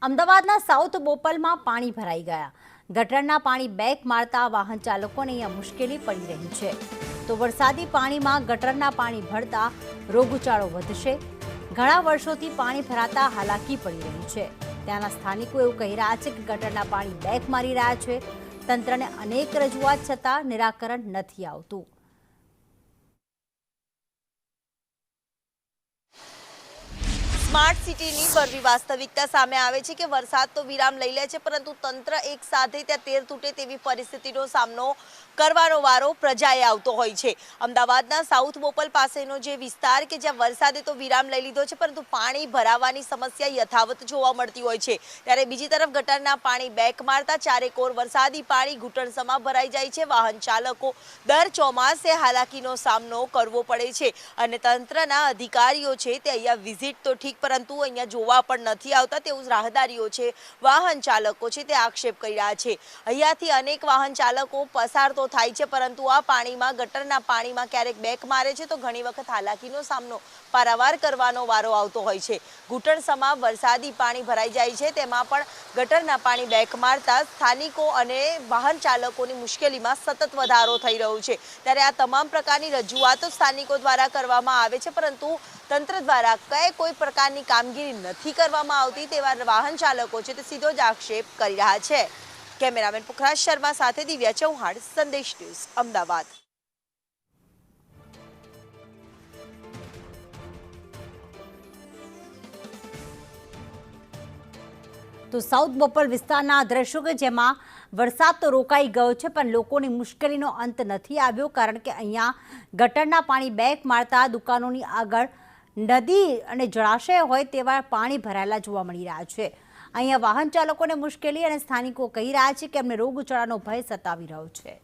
અમદાવાદના સાઉથ બોપલમાં પાણી ભરાઈ ગયા. ગટરના પાણી બેક મારતા વાહન ચાલકોને અહીંયા મુશ્કેલી પડી રહી છે. તો વરસાદી પાણીમાં ગટરના પાણી ભળતા રોગચાળો વધશે. ઘણા વર્ષોથી પાણી ભરાતા હાલાકી પડી રહી છે. ત્યાંના સ્થાનિકો એવું કહી રહ્યા છે કે ગટરના પાણી બેક મારી રહ્યા છે. તંત્રને અનેક રજૂઆત છતાં નિરાકરણ નથી આવતું. સ્માર્ટ સિટીની ગરવી વાસ્તવિકતા સામે આવે છે કે વરસાદ તો વિરામ લઈ લે છે, પરંતુ તંત્ર એક સાથે ત્યાં તેર તૂટે તેવી પરિસ્થિતિનો સામનો કરવાનો વારો પ્રજાએ આવતો હોય છે. અમદાવાદના સાઉથ બોપલ પાસેનો જે વિસ્તાર કે જ્યાં વરસાદે તો વિરામ લઈ લીધો છે, પરંતુ પાણી ભરાવાની સમસ્યા યથાવત જોવા મળતી હોય છે. ત્યારે બીજી તરફ ગટરના પાણી બેક મારતા ચારેકોર વરસાદી પાણી ઘૂંટણસમાં ભરાઈ જાય છે. વાહન ચાલકો દર ચોમાસે હાલાકીનો સામનો કરવો પડે છે અને તંત્રના અધિકારીઓ છે તે અહીંયા વિઝિટ તો ઠીક, પરંતુ અહીંયા જોવા પણ નથી આવતા તેવું રાહદારીઓ છે, વાહન ચાલકો છે તે આક્ષેપ કરી રહ્યા છે. અહીંયાથી અનેક વાહન ચાલકો પસાર તો થાય છે, પરંતુ આ પાણીમાં ગટરના પાણીમાં ક્યારેક બેક મારે છે તો ઘણી વખત હાલાકીનો સામનો પારાવાર કરવાનો વારો આવતો હોય છે. ઘૂંટણસમાં વરસાદી પાણી ભરાઈ જાય છે, તેમાં પણ ગટરના પાણી બેક મારતા સ્થાનિકો અને વાહન ચાલકોની મુશ્કેલીમાં સતત વધારો થઈ રહ્યો છે. ત્યારે આ તમામ પ્રકારની રજૂઆતો સ્થાનિકો દ્વારા કરવામાં આવે છે, પરંતુ તંત્ર દ્વારા કોઈ પ્રકારની કામગીરી નથી કરવામાં આવતી તેવા વાહન ચાલકો છે તે સીધો જ આક્ષેપ કરી રહ્યા છે. કેમેરામેન પુખરાજ શર્મા સાથે દિવ્યા ચૌહાણ, સંદેશ ન્યૂઝ, અમદાવાદ. તો સાઉથ બોપલ વિસ્તારના દ્રશ્યો કે જેમાં વરસાદ તો રોકાઈ ગયો છે, પણ લોકોની મુશ્કેલીનો અંત નથી આવ્યો, કારણ કે અહીંયા ગટરના પાણી બેક મારતા દુકાનોની આગળ નદી અને જળાશય હોય તેવા પાણી ભરાયેલા જોવા મળી રહ્યા છે. અહીંયા વાહન ચાલકોને મુશ્કેલી અને સ્થાનિકો કહી રહ્યા છે કે અમને રોગચાળાનો ભય સતાવી રહ્યો છે.